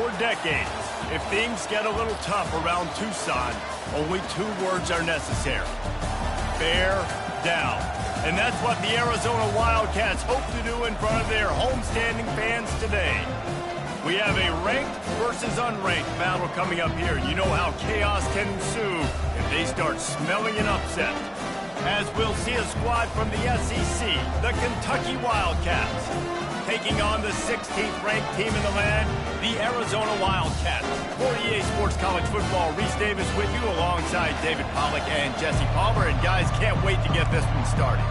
For decades, if things get a little tough around Tucson, only 2 words are necessary. Bear down. And that's what the Arizona Wildcats hope to do in front of their homestanding fans today. We have a ranked versus unranked battle coming up here. You know how chaos can ensue if they start smelling an upset. As we'll see a squad from the SEC, the Kentucky Wildcats, taking on the 16th ranked team in the land, the Arizona Wildcats. For EA Sports College Football, Reese Davis with you alongside David Pollack and Jesse Palmer. And guys, can't wait to get this one started.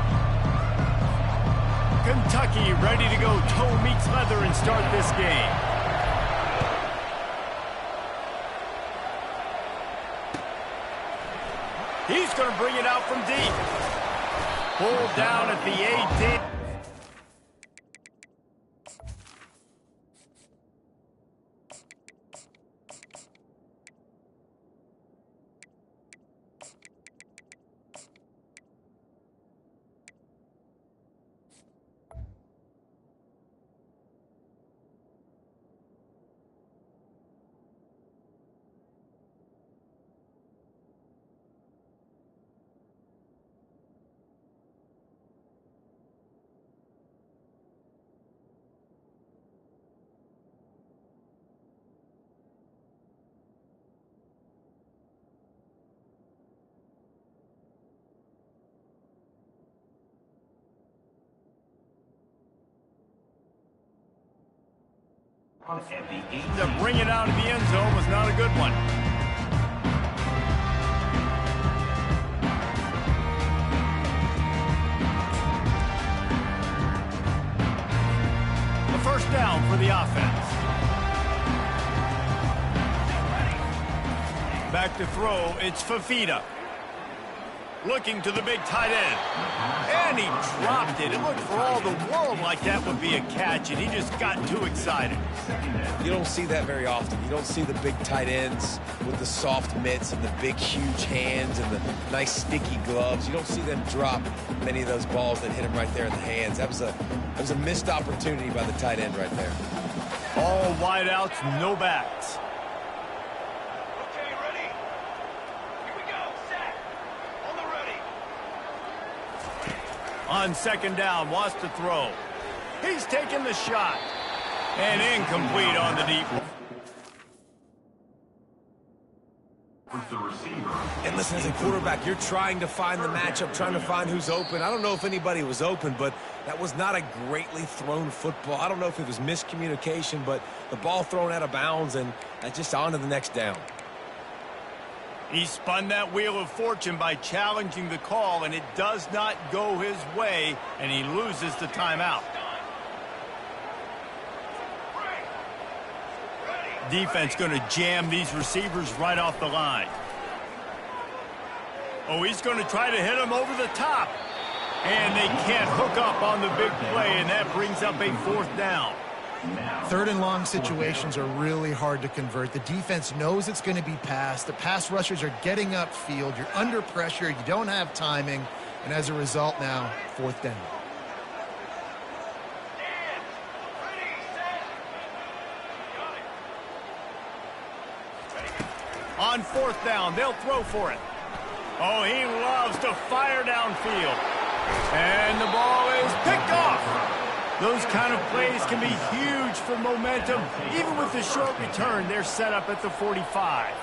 Kentucky ready to go toe meets leather and start this game. He's going to bring it out from deep. Pulled down at the 18. To bring it out of the end zone was not a good one. A first down for the offense. Back to throw, it's Fafita. Looking to the big tight end. And he dropped it. It looked for all the world like that would be a catch, and he just got too excited. You don't see that very often. You don't see the big tight ends with the soft mitts and the big, huge hands and the nice, sticky gloves. You don't see them drop many of those balls that hit him right there in the hands. That was a missed opportunity by the tight end right there. All wideouts, no backs. On second down, wants to throw. He's taking the shot. And incomplete on the deep. And listen, as a quarterback, you're trying to find the matchup, trying to find who's open. I don't know if anybody was open, but that was not a greatly thrown football. I don't know if it was miscommunication, but the ball thrown out of bounds and just on to the next down. He spun that wheel of fortune by challenging the call, and it does not go his way, and he loses the timeout. Defense going to jam these receivers right off the line. Oh, he's going to try to hit him over the top. And they can't hook up on the big play, and that brings up a fourth down. Third and long situations are really hard to convert. The defense knows it's going to be passed. The pass rushers are getting upfield. You're under pressure. You don't have timing. And as a result now, fourth down. On fourth down, they'll throw for it. Oh, he loves to fire downfield. And the ball is picked off. Those kind of plays can be huge for momentum. Even with the short return, they're set up at the 45.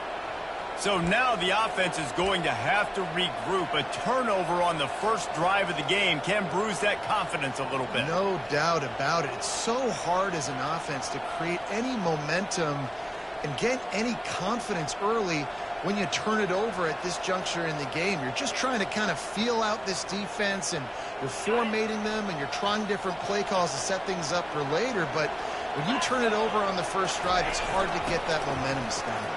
So now the offense is going to have to regroup. A turnover on the first drive of the game can bruise that confidence a little bit. No doubt about it. It's so hard as an offense to create any momentum and get any confidence early when you turn it over at this juncture in the game. You're just trying to kind of feel out this defense, and you're formatting them, and you're trying different play calls to set things up for later. But when you turn it over on the first drive, it's hard to get that momentum started.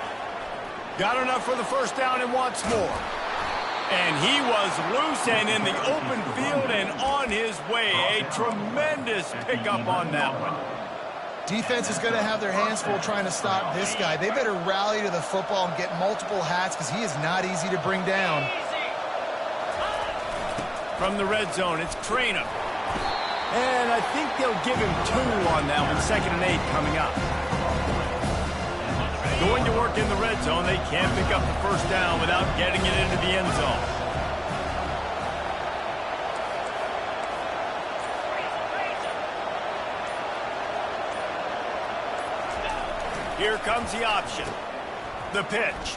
Got enough for the first down and wants more. And he was loose and in the open field and on his way. A tremendous pickup on that one. Defense is going to have their hands full trying to stop this guy. They better rally to the football and get multiple hats because he is not easy to bring down. From the red zone, it's Traynham. And I think they'll give him 2 on that one. 2nd and 8 coming up. Going to work in the red zone, they can't pick up the first down without getting it into the end zone. Here comes the option. The pitch.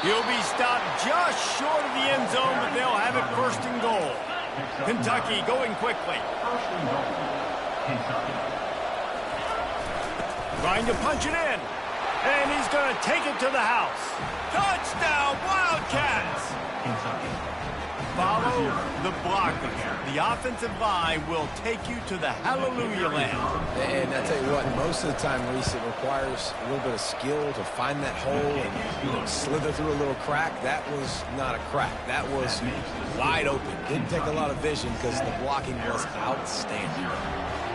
He'll be stopped just short of the end zone, but they'll have it first and goal. Kentucky going quickly. Trying to punch it in. And he's going to take it to the house. Touchdown, Wildcats! Follow the blockers. The offensive line will take you to the hallelujah land. And I tell you what, most of the time, Reese, it requires a little bit of skill to find that hole and slither through a little crack. That was not a crack. That was wide open. Didn't take a lot of vision because the blocking was outstanding.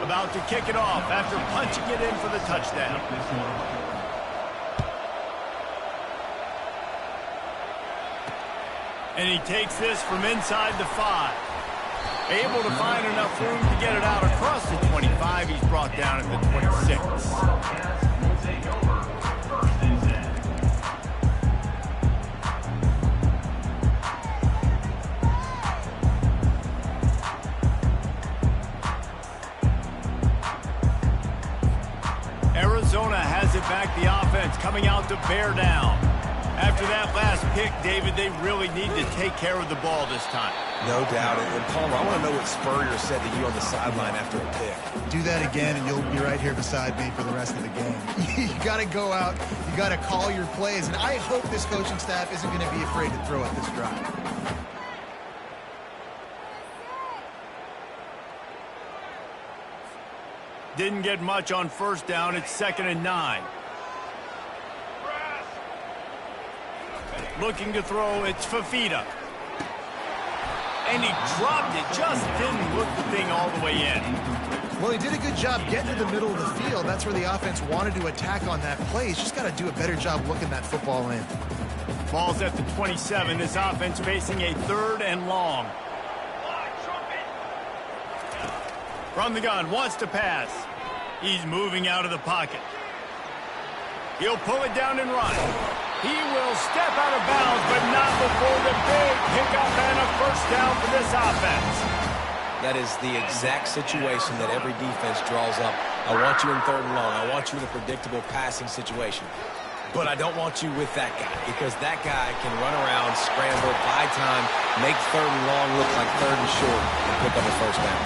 About to kick it off after punching it in for the touchdown. And he takes this from inside the 5. Able to find enough room to get it out across the 25. He's brought down at the 26. Arizona has it back, the offense coming out to bear down. After that last pick, David, they really need to take care of the ball this time. No doubt. And Palmer, I want to know what Spurrier said to you on the sideline after a pick. Do that again, and you'll be right here beside me for the rest of the game. You got to go out. You got to call your plays, and I hope this coaching staff isn't going to be afraid to throw at this drive. Didn't get much on first down. It's 2nd and 9. Looking to throw, it's Fafita. And he dropped it, just didn't look the thing all the way in. Well, he did a good job getting to the middle of the field. That's where the offense wanted to attack on that play. He's just got to do a better job looking that football in. Ball's at the 27. This offense facing a 3rd and long. From the gun, wants to pass. He's moving out of the pocket. He'll pull it down and run. He will step out of bounds, but not before the big pickup and a first down for this offense. That is the exact situation that every defense draws up. I want you in 3rd and long. I want you in a predictable passing situation. But I don't want you with that guy, because that guy can run around, scramble, buy time, make 3rd and long look like 3rd and short, and pick up a first down.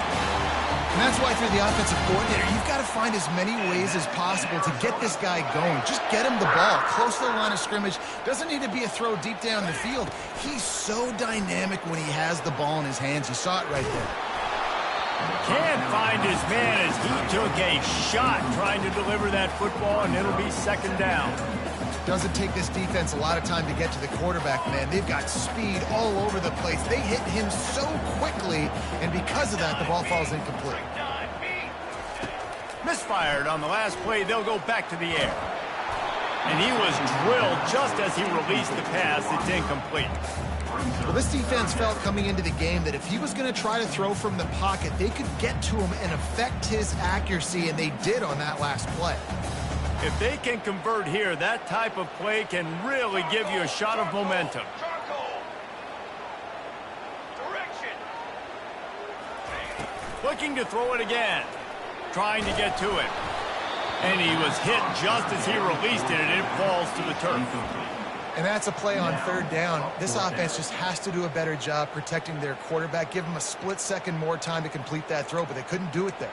And that's why, for the offensive coordinator, you've got to find as many ways as possible to get this guy going. Just get him the ball close to the line of scrimmage. Doesn't need to be a throw deep down the field. He's so dynamic when he has the ball in his hands. You saw it right there. Can't find his man as he took a shot trying to deliver that football, and it'll be 2nd down. Doesn't take this defense a lot of time to get to the quarterback, man. They've got speed all over the place. They hit him so quickly, and because of that, the ball falls incomplete. Misfired on the last play. They'll go back to the air. And he was drilled just as he released the pass. It's incomplete. Well, this defense felt coming into the game that if he was going to try to throw from the pocket, they could get to him and affect his accuracy, and they did on that last play. If they can convert here, that type of play can really give you a shot of momentum. Looking to throw it again. Trying to get to it. And he was hit just as he released it, and it falls to the turf. And that's a play on 3rd down. This offense just has to do a better job protecting their quarterback. Give him a split second more time to complete that throw, but they couldn't do it there.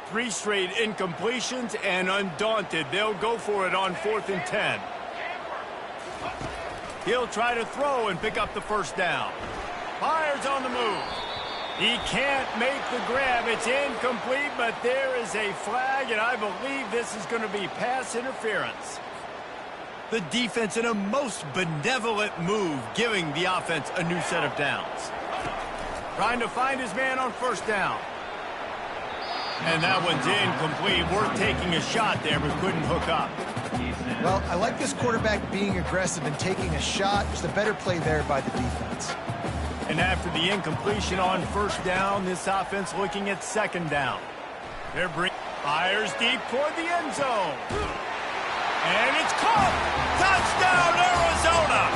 3 straight incompletions, and undaunted, they'll go for it on 4th and 10. He'll try to throw and pick up the first down. Fires on the move. He can't make the grab. It's incomplete, but there is a flag, and I believe this is going to be pass interference. The defense in a most benevolent move, giving the offense a new set of downs. Trying to find his man on first down. And that one's incomplete. Worth taking a shot there, but couldn't hook up. Well, I like this quarterback being aggressive and taking a shot. Just a better play there by the defense. And after the incompletion on first down, this offense looking at 2nd down. Fires deep toward the end zone. And it's caught. Touchdown, Arizona.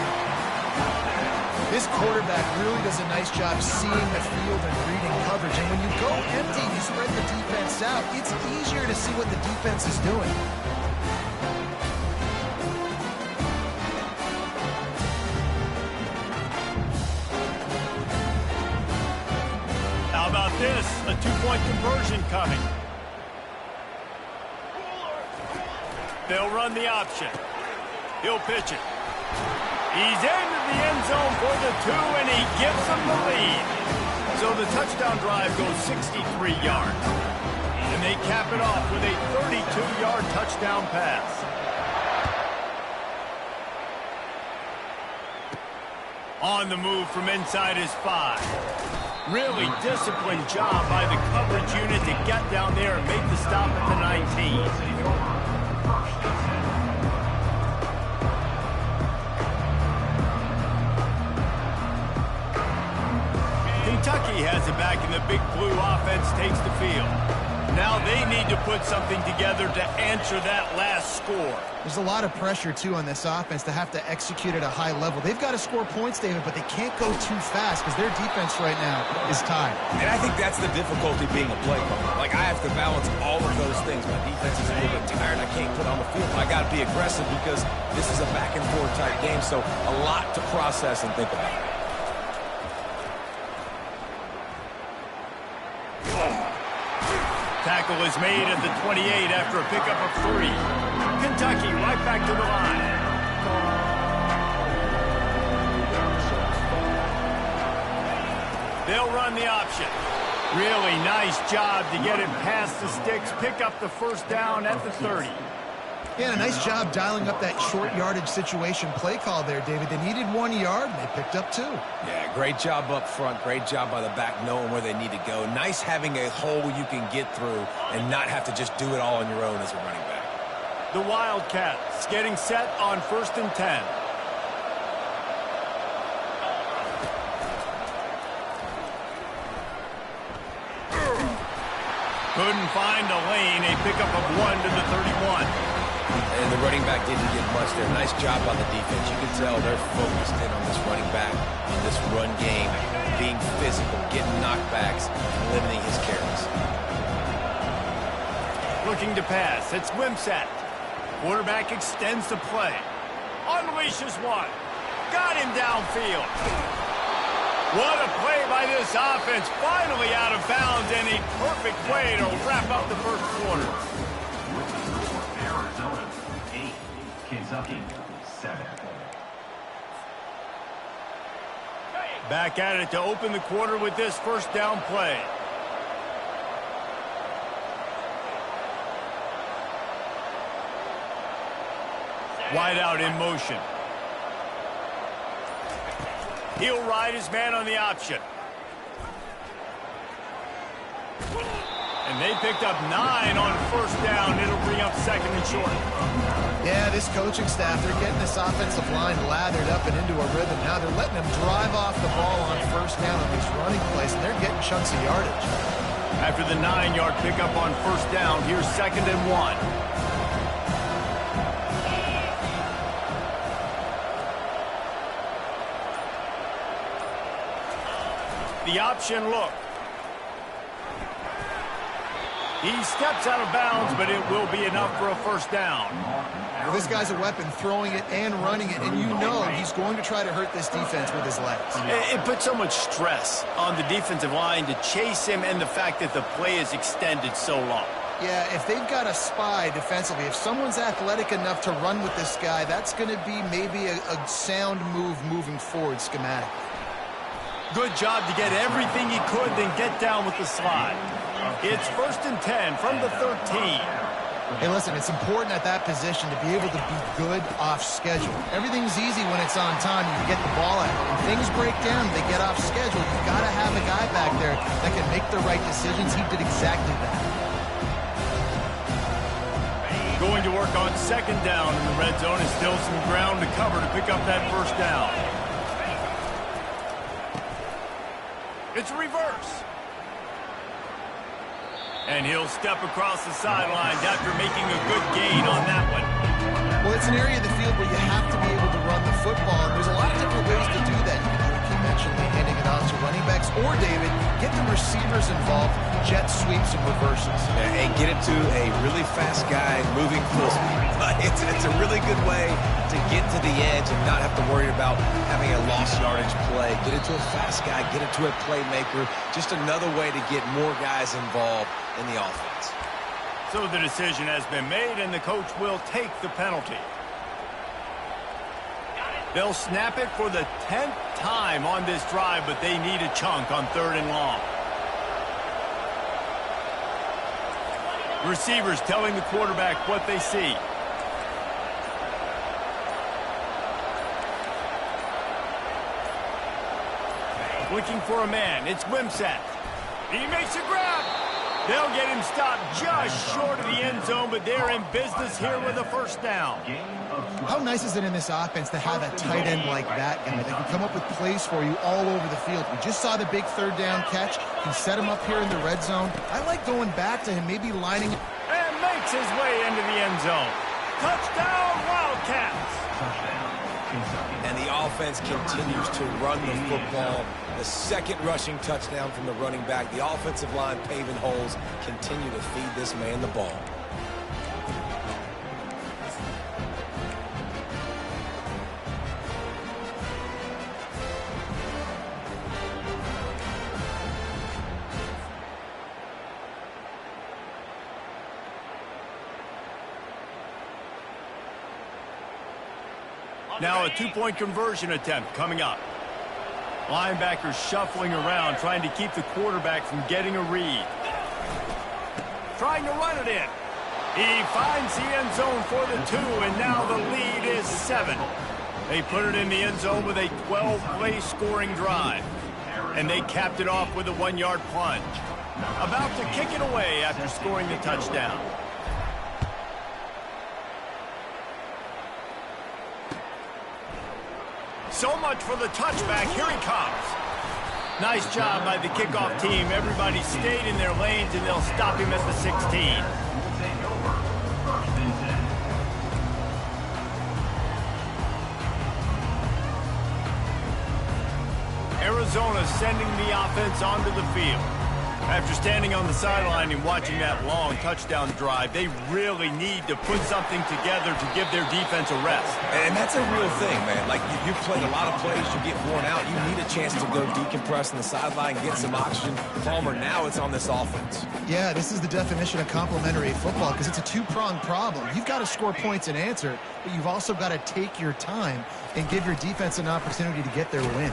This quarterback really does a nice job seeing the field and reading coverage. And when you go empty, you spread the defense out. It's easier to see what the defense is doing. How about this? A two-point conversion coming. They'll run the option. He'll pitch it. He's into the end zone for the 2, and he gives them the lead. So the touchdown drive goes 63 yards. And they cap it off with a 32-yard touchdown pass. On the move from inside his 5. Really disciplined job by the coverage unit to get down there and make the stop at the 19. Kentucky has it back, and the big blue offense takes the field. Now they need to put something together to answer that last score. There's a lot of pressure, too, on this offense to have to execute at a high level. They've got to score points, David, but they can't go too fast because their defense right now is tired. And I think that's the difficulty being a play caller. Like, I have to balance all of those things. My defense is a little bit tired. I can't put on the field. I got to be aggressive because this is a back-and-forth type game, so a lot to process and think about. Tackle is made at the 28 after a pickup of 3. Kentucky right back to the line. They'll run the option. Really nice job to get it past the sticks, pick up the first down at the 30. Yeah, a nice job dialing up that short yardage situation play call there, David. They needed 1 yard, and they picked up 2. Yeah, great job up front. Great job by the back knowing where they need to go. Nice having a hole you can get through and not have to just do it all on your own as a running back. The Wildcats getting set on 1st and 10. Couldn't find a lane. A pickup of 1 to the 31. And the running back didn't get much there. Nice job on the defense. You can tell they're focused in on this running back, on this run game, being physical, getting knockbacks, and limiting his carries. Looking to pass. It's Wimsatt. Quarterback extends the play. Unleashes one. Got him downfield. What a play by this offense. Finally out of bounds, and a perfect way to wrap up the first quarter. Arizona 8, Kentucky 7. Back at it to open the quarter with this first down play. Wide out in motion. He'll ride his man on the option. And they picked up 9 on first down. It'll bring up 2nd and short. Yeah, this coaching staff, they're getting this offensive line lathered up and into a rhythm. Now they're letting them drive off the ball on first down on these running plays, and they're getting chunks of yardage. After the 9-yard pickup on first down, here's 2nd and 1. The option look. He steps out of bounds, but it will be enough for a first down. Well, this guy's a weapon, throwing it and running it, and you know he's going to try to hurt this defense with his legs. It puts so much stress on the defensive line to chase him, and the fact that the play is extended so long. Yeah, if they've got a spy defensively, if someone's athletic enough to run with this guy, that's going to be maybe a sound move moving forward schematically. Good job to get everything he could, then get down with the slide. It's 1st and 10 from the 13. Hey, listen, it's important at that position to be able to be good off schedule. Everything's easy when it's on time. You get the ball out. When things break down, they get off schedule. You've got to have a guy back there that can make the right decisions. He did exactly that. Going to work on 2nd down in the red zone, and still some ground to cover to pick up that first down. It's reverse. And he'll step across the sidelines after making a good gain on that one. Well, it's an area of the field where you have to be able to run the football, and there's a lot of different ways to do that. You can do what you mentioned, handing it off to running backs, or, David, get the receivers involved, jet sweeps and reverses. And get it to a really fast guy moving full speed. It's a really good way to get to the edge and not have to worry about having a lost yardage play. Get it to a fast guy, get it to a playmaker. Just another way to get more guys involved in the offense. So the decision has been made, and the coach will take the penalty. They'll snap it for the 10th time on this drive, but they need a chunk on 3rd and long. Receivers telling the quarterback what they see. Looking for a man. It's Wimsatt. He makes a grab. They'll get him stopped just short of the end zone, but they're in business here with a first down. How nice is it in this offense to have a tight end like that guy that can come up with plays for you all over the field? We just saw the big 3rd down catch. Can set him up here in the red zone. I like going back to him, maybe lining up. And makes his way into the end zone. Touchdown, Wildcats. And the offense continues to run the football. The 2nd rushing touchdown from the running back. The offensive line paving holes. Continue to feed this man the ball. Now a 2-point conversion attempt coming up. Linebackers shuffling around, trying to keep the quarterback from getting a read. Trying to run it in. He finds the end zone for the 2, and now the lead is 7. They put it in the end zone with a 12-play scoring drive. And they capped it off with a 1-yard plunge. About to kick it away after scoring the touchdown. So much for the touchback. Here he comes. Nice job by the kickoff team. Everybody stayed in their lanes, and they'll stop him at the 16. Arizona sending the offense onto the field. After standing on the sideline and watching that long touchdown drive, they really need to put something together to give their defense a rest. And that's a real thing, man. Like, you've played a lot of plays, you get worn out. You need a chance to go decompress on the sideline, get some oxygen. Palmer, now it's on this offense. Yeah, this is the definition of complementary football because it's a 2-pronged problem. You've got to score points and answer, but you've also got to take your time and give your defense an opportunity to get their win.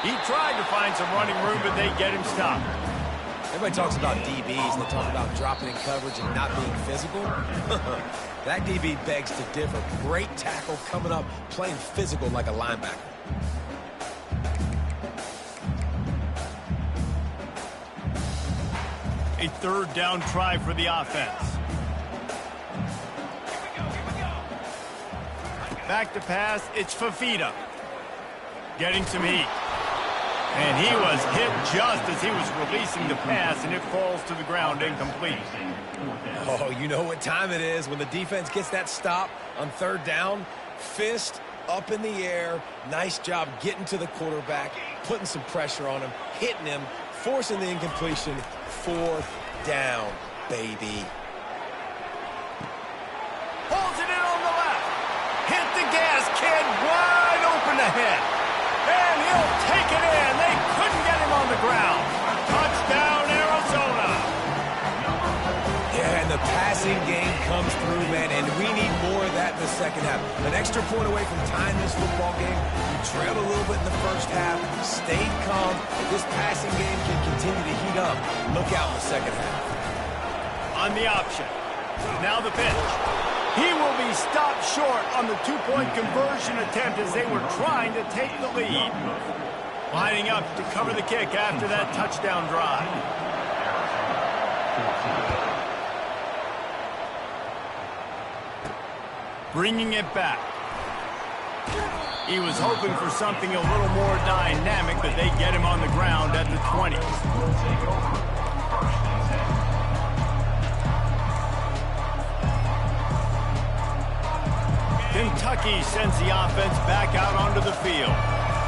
He tried to find some running room, but they get him stopped. Everybody talks about DBs, and they talk about dropping in coverage and not being physical. That DB begs to differ. Great tackle coming up, playing physical like a linebacker. A 3rd down try for the offense. Back to pass, it's Fafita. Getting some heat. And he was hit just as he was releasing the pass, and it falls to the ground incomplete. Oh, you know what time it is when the defense gets that stop on 3rd down. Fist up in the air. Nice job getting to the quarterback, putting some pressure on him, hitting him, forcing the incompletion. 4th down, baby. Pulls it in on the left. Hit the gas, kid. Wide open ahead. And he'll take it in. They couldn't get him on the ground. Touchdown, Arizona. Yeah, and the passing game comes through, man, and we need more of that in the second half. An extra point away from tying this football game. We trailed a little bit in the first half, stayed calm. This passing game can continue to heat up. Look out in the second half. On the option. Now the pitch. He will be stopped short on the 2-point conversion attempt as they were trying to take the lead. Lining up to cover the kick after that touchdown drive. Bringing it back. He was hoping for something a little more dynamic, but they get him on the ground at the 20. Kentucky sends the offense back out onto the field.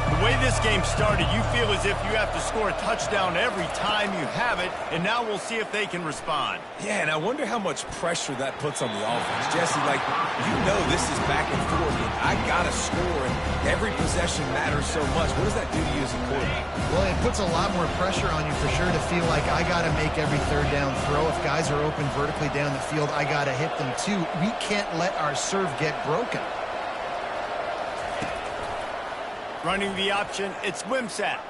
The way this game started, you feel as if you have to score a touchdown every time you have it, and now we'll see if they can respond. Yeah, and I wonder how much pressure that puts on the offense. Jesse, like, you know this is back and forth, and I got to score, and every possession matters so much. What does that do to you as a quarterback? Well, it puts a lot more pressure on you for sure to feel like I got to make every third down throw. If guys are open vertically down the field, I got to hit them too. We can't let our serve get broken. Running the option, it's Wimsatt.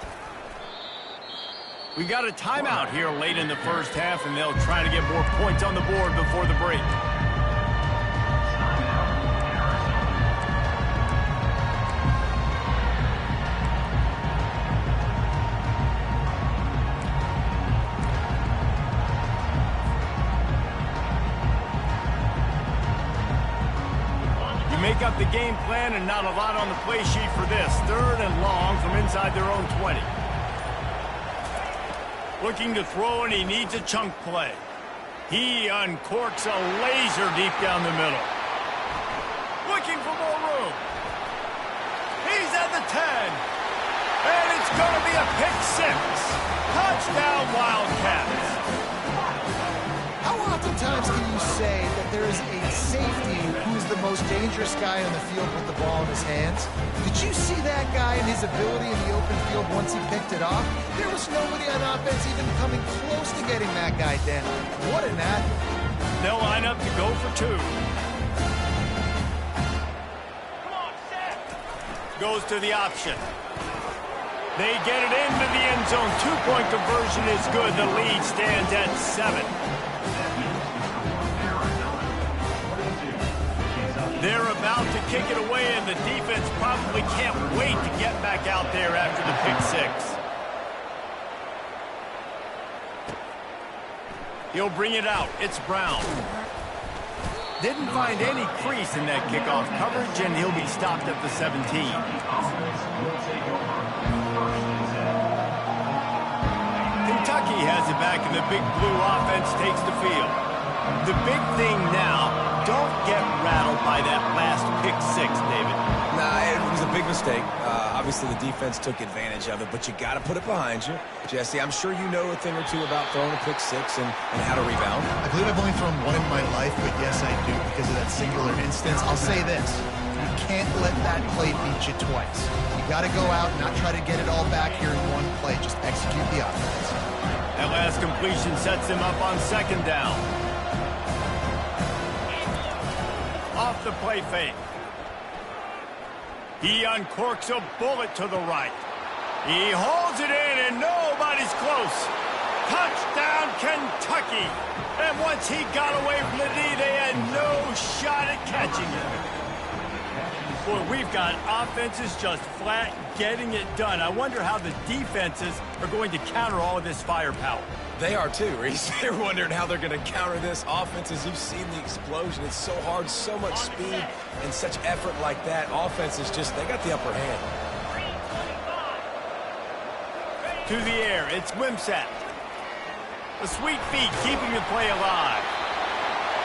We got a timeout here late in the first half, and they'll try to get more points on the board before the break. Make up the game plan and not a lot on the play sheet for this. 3rd and long from inside their own 20. Looking to throw, and he needs a chunk play. He uncorks a laser deep down the middle. Looking for more room. He's at the 10. And it's going to be a pick 6. Touchdown, Wildcats. How oftentimes can you say that there is a safety who's the most dangerous guy on the field with the ball in his hands? Did you see that guy and his ability in the open field once he picked it off? There was nobody on offense even coming close to getting that guy down. What an athlete. They'll line up to go for 2. Goes to the option. They get it into the end zone. 2-point conversion is good. The lead stands at 7. They're about to kick it away, and the defense probably can't wait to get back out there after the pick 6. He'll bring it out. It's Brown. Didn't find any crease in that kickoff coverage, and he'll be stopped at the 17. Kentucky has it back, and the big blue offense takes the field. The big thing now, don't get rattled by that last pick 6, David. Nah, it was a big mistake. Obviously, the defense took advantage of it, but you got to put it behind you. Jesse, I'm sure you know a thing or two about throwing a pick 6 and how to rebound. I believe I've only thrown one in my life, but yes, I do because of that singular instance. I'll say this. You can't let that play beat you twice. You got to go out and not try to get it all back here in one play. Just execute the offense. That last completion sets him up on 2nd down. Off the play fake. He uncorks a bullet to the right. He holds it in, and nobody's close. Touchdown, Kentucky. And once he got away from the D, they had no shot at catching him. Boy, we've got offenses just flat getting it done. I wonder how the defenses are going to counter all of this firepower. They are too, Reese. They're wondering how they're going to counter this offense. As you've seen the explosion, it's so hard, so much speed, and such effort like that. Offense is just, they got the upper hand. To the air, it's Wimsatt. The sweet feet keeping the play alive.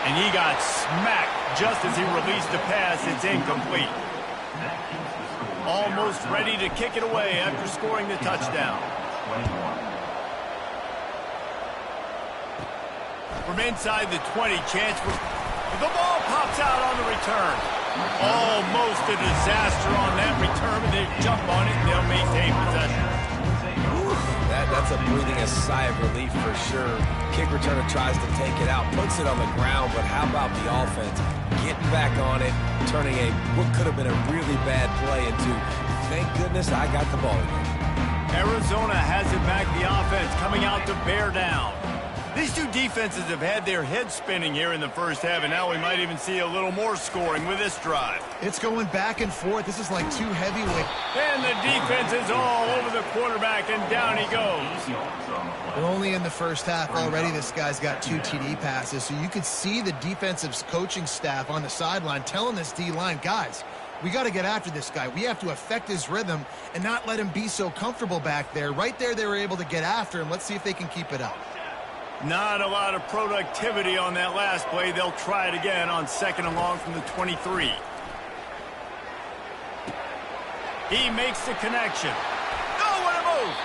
And he got smacked just as he released the pass. It's incomplete. Almost ready to kick it away after scoring the touchdown. From inside the 20, chance for... The ball pops out on the return. Almost a disaster on that return, but they jump on it and they'll maintain possession. That's a breathing a sigh of relief for sure. Kick returner tries to take it out, puts it on the ground, but how about the offense getting back on it, turning what could have been a really bad play into, thank goodness I got the ball again. Arizona has it back, the offense coming out to bear down. These two defenses have had their heads spinning here in the first half, and now we might even see a little more scoring with this drive. It's going back and forth. This is like two heavyweights. And the defense is all over the quarterback, and down he goes. We're only in the first half already. This guy's got 2 TD passes, so you could see the defensive coaching staff on the sideline telling this D-line, guys, we got to get after this guy. We have to affect his rhythm and not let him be so comfortable back there. Right there, they were able to get after him. Let's see if they can keep it up. Not a lot of productivity on that last play. They'll try it again on 2nd and long from the 23. He makes the connection. Oh, what a move!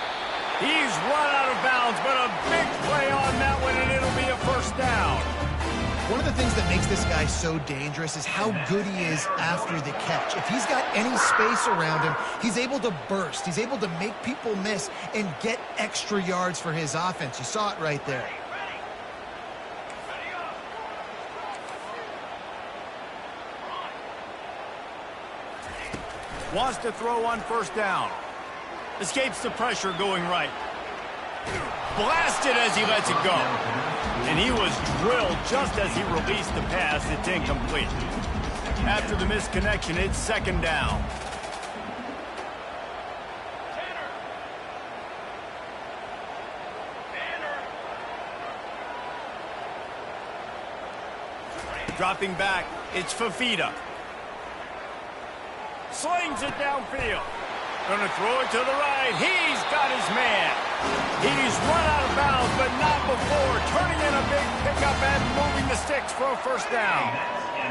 He's run out of bounds, but a big play on that one, and it'll be a first down. One of the things that makes this guy so dangerous is how good he is after the catch. If he's got any space around him, he's able to burst. He's able to make people miss and get extra yards for his offense. You saw it right there. Wants to throw on first down. Escapes the pressure going right. Blasted as he lets it go. And he was drilled just as he released the pass. It's incomplete. After the missed connection, it's second down. Dropping back, it's Fafita. Slings it downfield. Gonna throw it to the right. He's got his man. He's run out of bounds, but not before. Turning in a big pickup and moving the sticks for a first down.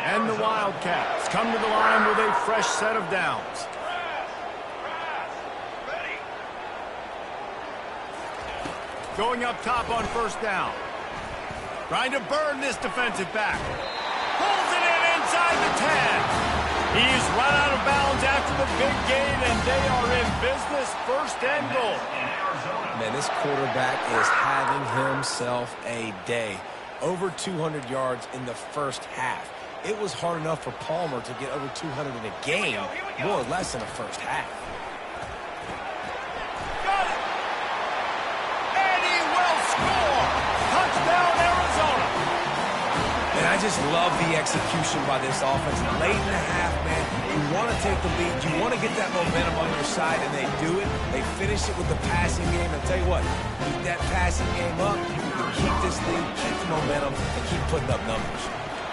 And the Wildcats come to the line with a fresh set of downs. Going up top on first down. Trying to burn this defensive back. Pulls it in inside the 10. He's run out of bounds after the big gain, and they are in business, first and goal. Man, this quarterback is having himself a day. Over 200 yards in the first half. It was hard enough for Palmer to get over 200 in a game, more or less in the first half. Got it! And he will score! Touchdown, Arizona! And I just love the execution by this offense. Late in the half, man, you want to take the lead. You want to get that momentum on your side, and they do it. They finish it with the passing game. And I'll tell you what, keep that passing game up, keep this lead, keep the momentum, and keep putting up numbers.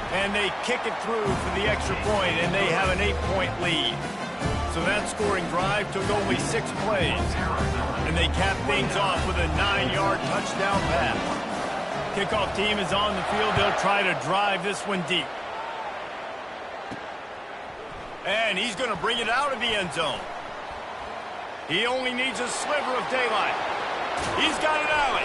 And they kick it through for the extra point, and they have an 8-point lead. So that scoring drive took only 6 plays. And they cap things off with a 9-yard touchdown pass. Kickoff team is on the field. They'll try to drive this one deep. And he's going to bring it out of the end zone. He only needs a sliver of daylight. He's got an alley.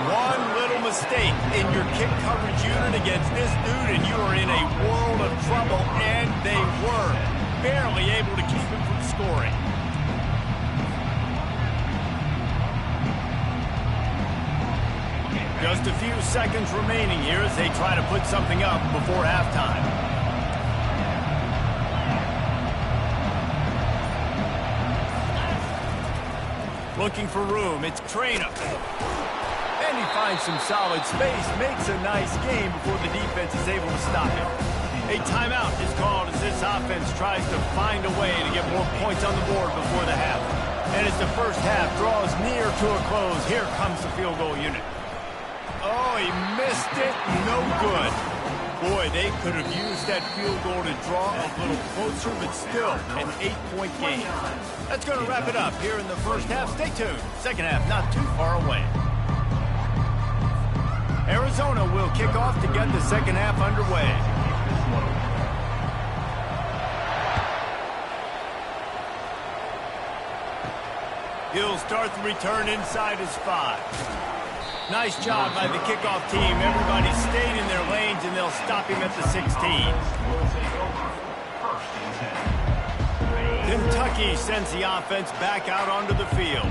One little mistake in your kick coverage unit against this dude, and you are in a world of trouble, and they were barely able to keep him from scoring. Just a few seconds remaining here as they try to put something up before halftime. Looking for room, it's Trainer. And he finds some solid space, makes a nice game before the defense is able to stop him. A timeout is called as this offense tries to find a way to get more points on the board before the half. And as the first half draws near to a close, here comes the field goal unit. Oh, he missed it. No good. Boy, they could have used that field goal to draw a little closer, but still an 8-point game. That's going to wrap it up here in the first half. Stay tuned. Second half not too far away. Arizona will kick off to get the second half underway. He'll start the return inside his 5. Nice job by the kickoff team. Everybody stayed in their lanes, and they'll stop him at the 16. Kentucky sends the offense back out onto the field.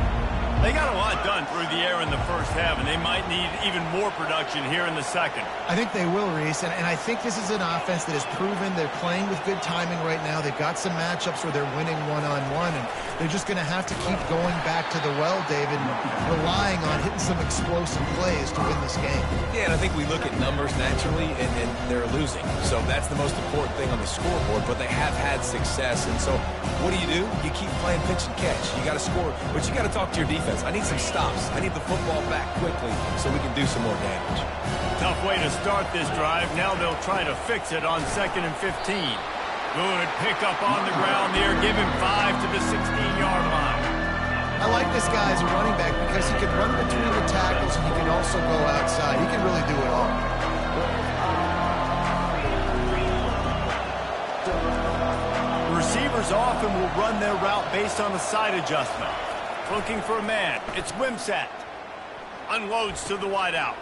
They got a lot done through the air in the first half, and they might need even more production here in the second. I think they will, Reese, and I think this is an offense that has proven they're playing with good timing right now. They've got some matchups where they're winning one-on-one, and they're just going to have to keep going back to the well, David, and relying on hitting some explosive plays to win this game. Yeah, and I think we look at numbers naturally, and they're losing. So that's the most important thing on the scoreboard, but they have had success. And so what do? You keep playing pitch and catch. You got to score, but you got to talk to your defense. I need some stops. I need the football back quickly so we can do some more damage. Tough way to start this drive. Now they'll try to fix it on 2nd and 15. Good pickup on the ground there. Give him 5 to the 16-yard line. I like this guy as a running back because he can run between the tackles and he can also go outside. He can really do it all. The receivers receivers often will run their route based on a side adjustment. Looking for a man. It's Wimsatt. Unloads to the wideout.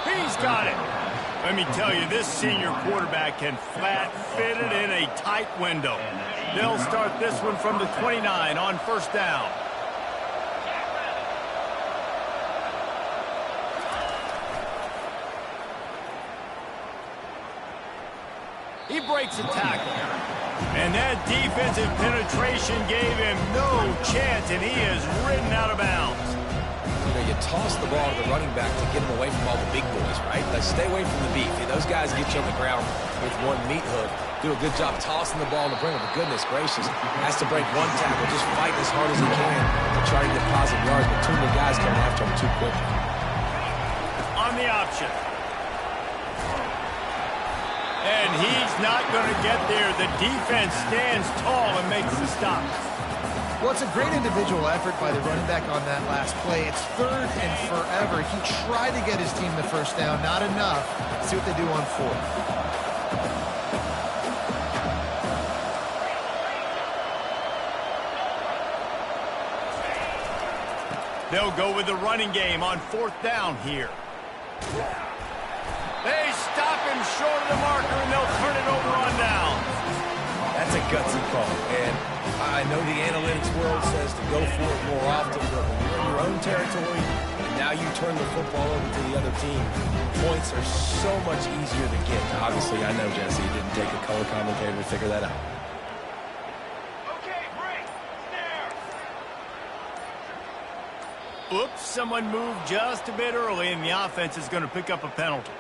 He's got it. Let me tell you, this senior quarterback can flat fit it in a tight window. They'll start this one from the 29 on first down. He breaks a tackle. And that defensive penetration gave him no chance, and he is ridden out of bounds. You know, you toss the ball to the running back to get him away from all the big boys, right? Like, stay away from the beef. Those guys get you on the ground with one meat hook. Do a good job tossing the ball to bring him. But goodness gracious, has to break one tackle, just fighting as hard as he can to try to get positive yards. But too many guys coming after him too quickly. On the option. And he's not going to get there. The defense stands tall and makes the stop. Well, it's a great individual effort by the running back on that last play. It's third and forever. He tried to get his team the first down. Not enough. Let's see what they do on fourth. They'll go with the running game on fourth down here. They stop him short of the marker, and they'll turn it over on down. That's a gutsy call. And I know the analytics world says to go for it more often, but when you're in your own territory, and now you turn the football over to the other team, points are so much easier to get. Obviously, I know, Jesse, it didn't take a color commentator to figure that out. Oops, someone moved just a bit early, and the offense is going to pick up a penalty.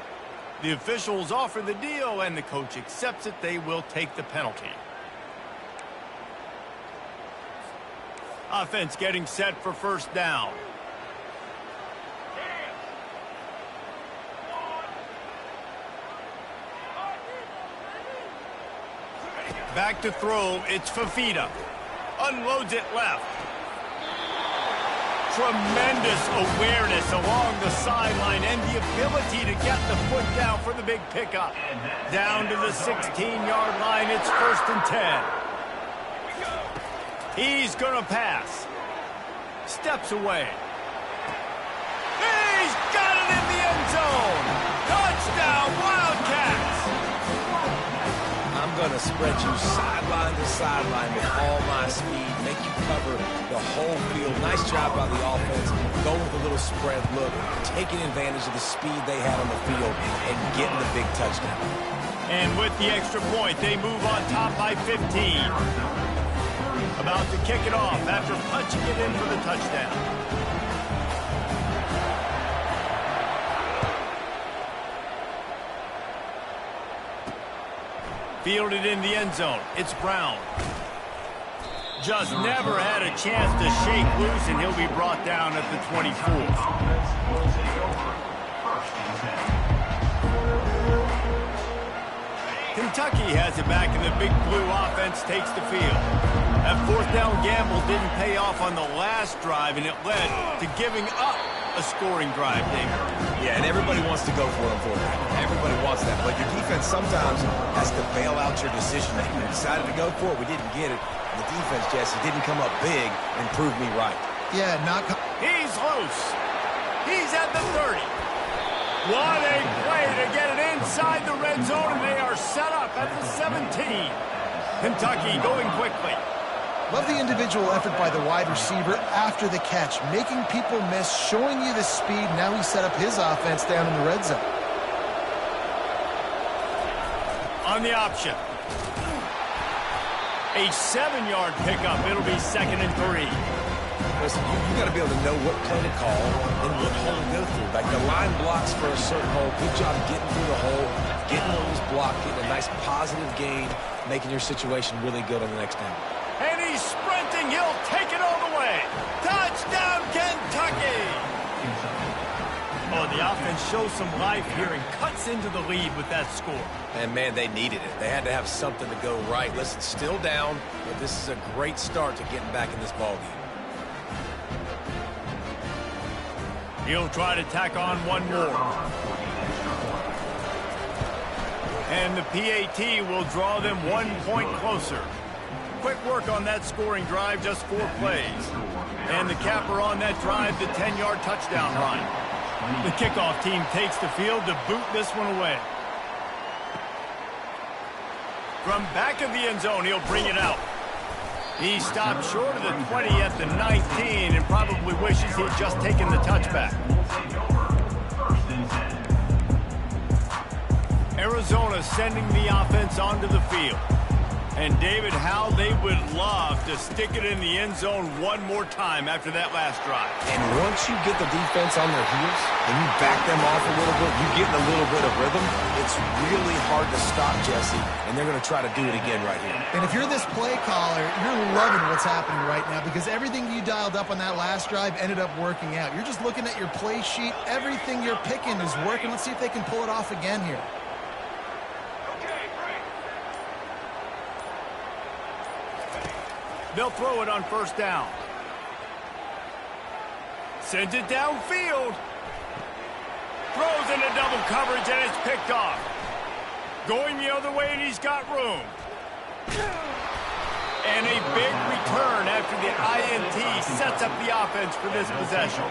The officials offer the deal, and the coach accepts it. They will take the penalty. Offense getting set for first down. Back to throw. It's Fafita. Unloads it left. Tremendous awareness along the sideline and the ability to get the foot down for the big pickup. Down to the 16-yard line. It's first and 10. He's going to pass. Steps away. He's got it in the end zone. Touchdown, Wildcats. I'm going to spread you sideline to sideline with all my speed, make you cover the whole field. Nice job by the offense, going with a little spread look, taking advantage of the speed they had on the field and getting the big touchdown. And with the extra point, they move on top by 15. About to kick it off after punching it in for the touchdown. Fielded in the end zone. It's Brown. Just never had a chance to shake loose, and he'll be brought down at the 24. Kentucky has it back, and the big blue offense takes the field. That fourth down gamble didn't pay off on the last drive, and it led to giving up a scoring drive, David. Yeah, and everybody wants to go for it on fourth down. Everybody wants that. But your defense sometimes has to bail out your decision making. We decided to go for it. We didn't get it. And the defense, Jesse, didn't come up big and prove me right. Yeah, He's loose. He's at the 30. What a play to get it inside the red zone, and they are set up at the 17. Kentucky going quickly. Love the individual effort by the wide receiver after the catch, making people miss, showing you the speed. Now he set up his offense down in the red zone. On the option. A 7-yard pickup. It'll be second and 3. Listen, you got to be able to know what play to call and what hole to go through. Like the line blocks for a certain hole. Good job getting through the hole, getting what was blocked, getting a nice positive gain, making your situation really good on the next down. And he's sprinting. He'll take it all the way. Touchdown, Kentucky! Oh, the offense shows some life here and cuts into the lead with that score. And, man, they needed it. They had to have something to go right. Listen, still down, but this is a great start to getting back in this ballgame. He'll try to tack on one more. And the PAT will draw them 1 point closer. quick work on that scoring drive, just 4 plays. And the capper on that drive, the 10-yard touchdown run. The kickoff team takes the field to boot this one away. From back of the end zone, he'll bring it out. He stopped short of the 20 at the 19 and probably wishes he'd just taken the touchback. Arizona sending the offense onto the field. And, David, how they would love to stick it in the end zone one more time after that last drive. And once you get the defense on their heels and you back them off a little bit, you get in a little bit of rhythm, it's really hard to stop, Jesse, and they're going to try to do it again right here. And if you're this play caller, you're loving what's happening right now because everything you dialed up on that last drive ended up working out. You're just looking at your play sheet. Everything you're picking is working. Let's see if they can pull it off again here. They'll throw it on first down. Sends it downfield. Throws into double coverage, and it's picked off. Going the other way, and he's got room. And a big return after the INT sets up the offense for this possession.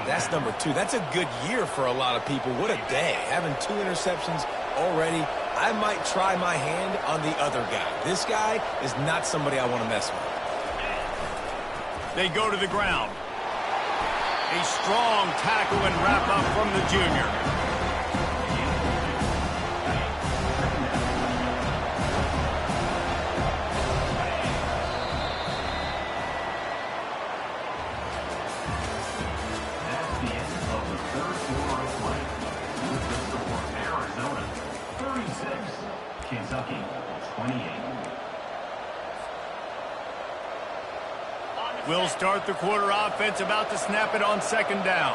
That's number 2. That's a good year for a lot of people. What a day. Having 2 interceptions already. I might try my hand on the other guy. This guy is not somebody I want to mess with. They go to the ground. A strong tackle and wrap up from the junior. Kentucky, 28. We'll start the quarter offense, about to snap it on second down.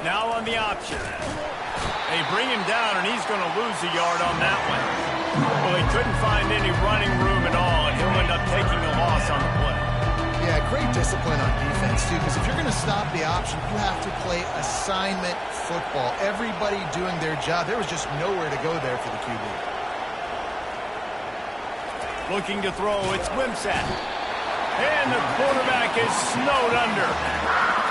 Now on the option. They bring him down, and he's going to lose a yard on that one. Well, he couldn't find any running room at all, and he'll end up taking a loss on the play. Yeah, great discipline on defense, too, because if you're going to stop the option, you have to play assignment football. Everybody doing their job. There was just nowhere to go there for the QB. Looking to throw, it's Wimsatt. And the quarterback is snowed under.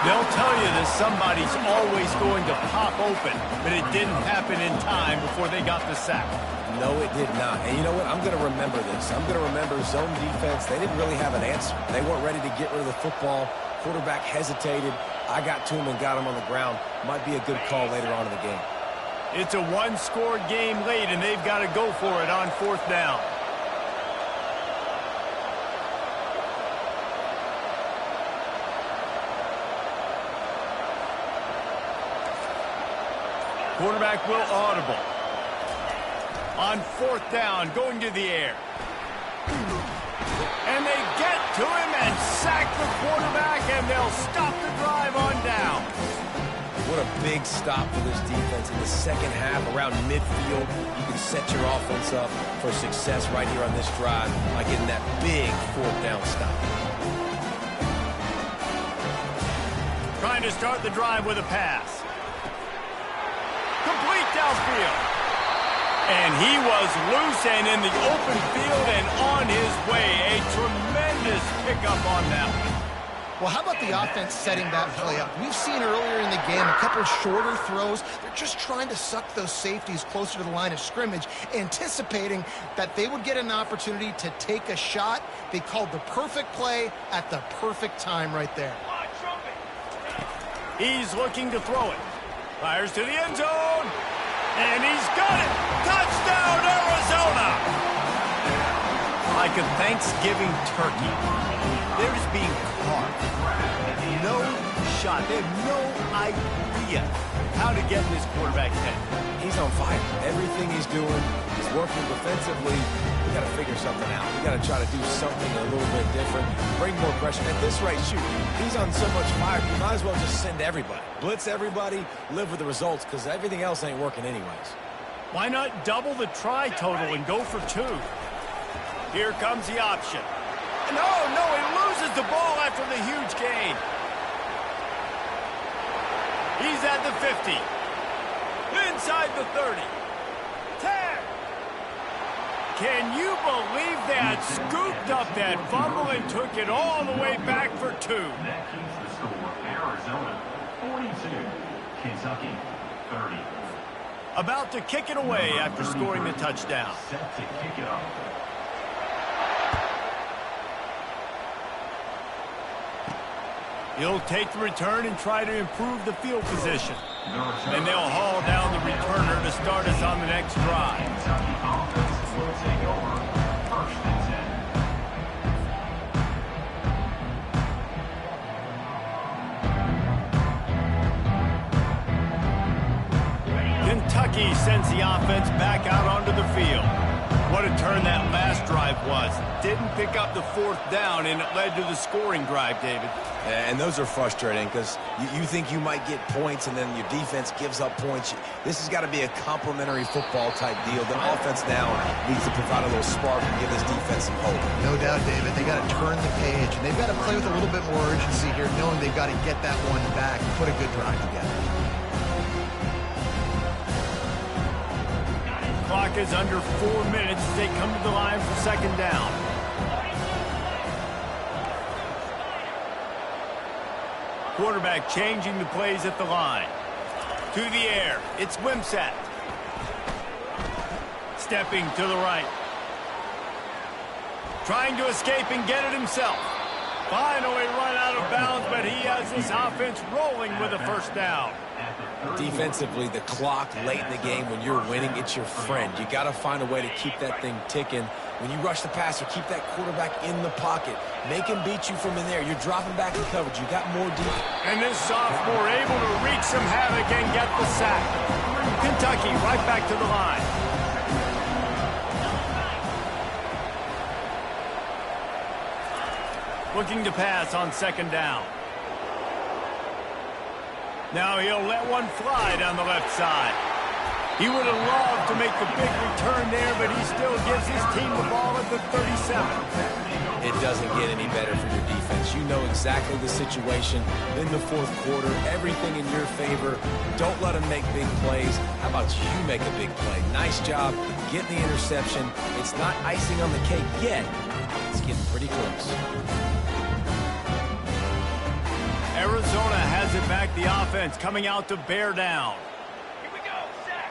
They'll tell you that somebody's always going to pop open, but it didn't happen in time before they got the sack. No, it did not. And you know what? I'm going to remember this. I'm going to remember zone defense. They didn't really have an answer. They weren't ready to get rid of the football. Quarterback hesitated. I got to him and got him on the ground. Might be a good call later on in the game. It's a one-score game late, and they've got to go for it on fourth down. Quarterback will audible. On fourth down, going to the air. And they get to him and sack the quarterback, and they'll stop the drive on down. What a big stop for this defense. In the second half, around midfield, you can set your offense up for success right here on this drive by getting that big fourth down stop. Trying to start the drive with a pass. Complete downfield. And he was loose and in the open field and on his way. A tremendous pickup on that one. Well, how about the offense setting that play up? We've seen earlier in the game a couple shorter throws. They're just trying to suck those safeties closer to the line of scrimmage, anticipating that they would get an opportunity to take a shot. They called the perfect play at the perfect time right there. He's looking to throw it. Fires to the end zone. And he's got it. Touchdown, Arizona. Like a Thanksgiving turkey. They're just being caught. No shot. They have no idea how to get in this quarterback's head. He's on fire. Everything he's doing is working defensively. We got to figure something out. We got to try to do something a little bit different. Bring more pressure. At this rate, shoot, he's on so much fire, you might as well just send everybody. Blitz everybody, live with the results, because everything else ain't working anyways. Why not double the try total and go for 2? Here comes the option. No, he loses the ball after the huge gain. He's at the 50. Inside the 30. 10. Can you believe that? Scooped up that fumble and took it all the way back for two. That keeps the score Arizona 42, Kentucky 30. About to kick it away after scoring the touchdown. Set to kick it off. He'll take the return and try to improve the field position. And they'll haul down the returner to start us on the next drive. Kentucky offense will take over. First and 10. Kentucky sends the offense back out onto the field. What a turn that last drive was. Didn't pick up the fourth down, and it led to the scoring drive, David. And those are frustrating because you think you might get points and then your defense gives up points. This has got to be a complementary football type deal. The offense now needs to provide a little spark and give this defense some hope. No doubt, David. They got to turn the page, and they've got to play with a little bit more urgency here, knowing they've got to get that one back and put a good drive together. Clock is under 4 minutes as they come to the line for second down. Quarterback changing the plays at the line. To the air, it's Wimsatt. Stepping to the right. Trying to escape and get it himself. Finally run out of bounds, but he has this offense rolling with a first down. Defensively, the clock late in the game, when you're winning, it's your friend. You got to find a way to keep that thing ticking. When you rush the passer, keep that quarterback in the pocket. Make him beat you from in there. You're dropping back in coverage. You got more deep. And this sophomore able to wreak some havoc and get the sack. Kentucky right back to the line. Looking to pass on second down. Now he'll let one fly down the left side. He would have loved to make the big return there, but he still gives his team the ball at the 37. It doesn't get any better for your defense. You know exactly the situation in the fourth quarter. Everything in your favor. Don't let them make big plays. How about you make a big play? Nice job getting the interception. It's not icing on the cake yet. It's getting pretty close. Arizona has it back, the offense coming out to bear down. Here we go, sack.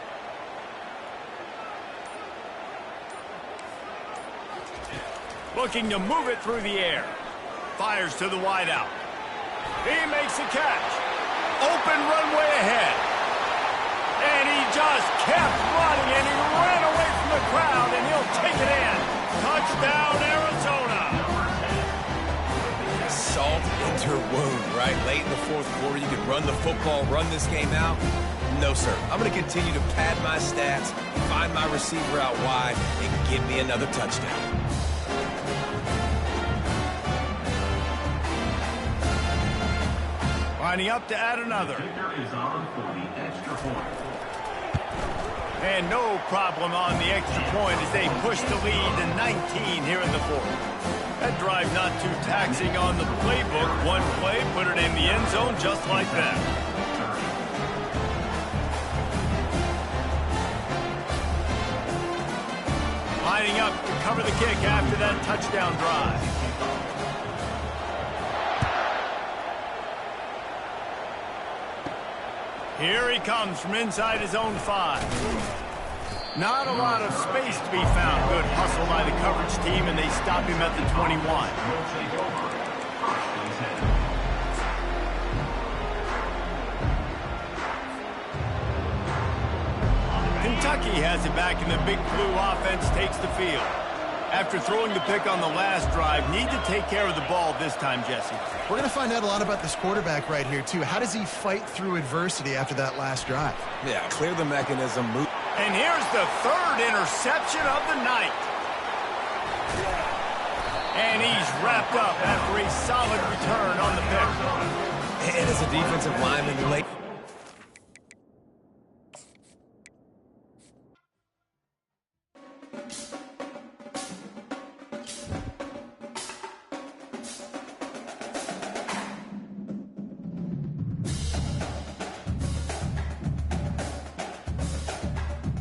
Looking to move it through the air. Fires to the wideout. He makes a catch. Open runway ahead. And he just kept running, and he ran away from the crowd, and he'll take it in. Touchdown, Arizona. Salt into her wound, right? Late in the fourth quarter, you can run the football, run this game out. No, sir. I'm going to continue to pad my stats, find my receiver out wide, and give me another touchdown. Lining up to add another. Kicker is on for the extra point. And no problem on the extra point as they push the lead to 19 here in the fourth. That drive not too taxing on the playbook. One play, put it in the end zone just like that. Lining up to cover the kick after that touchdown drive. Here he comes from inside his own 5. Not a lot of space to be found. Good hustle by the coverage team, and they stop him at the 21. Kentucky has it back, and the big blue offense takes the field. After throwing the pick on the last drive, need to take care of the ball this time, Jesse. We're going to find out a lot about this quarterback right here, too. How does he fight through adversity after that last drive? Yeah, clear the mechanism, move. And here's the third interception of the night. And he's wrapped up after a solid return on the pick. And as a defensive lineman, late.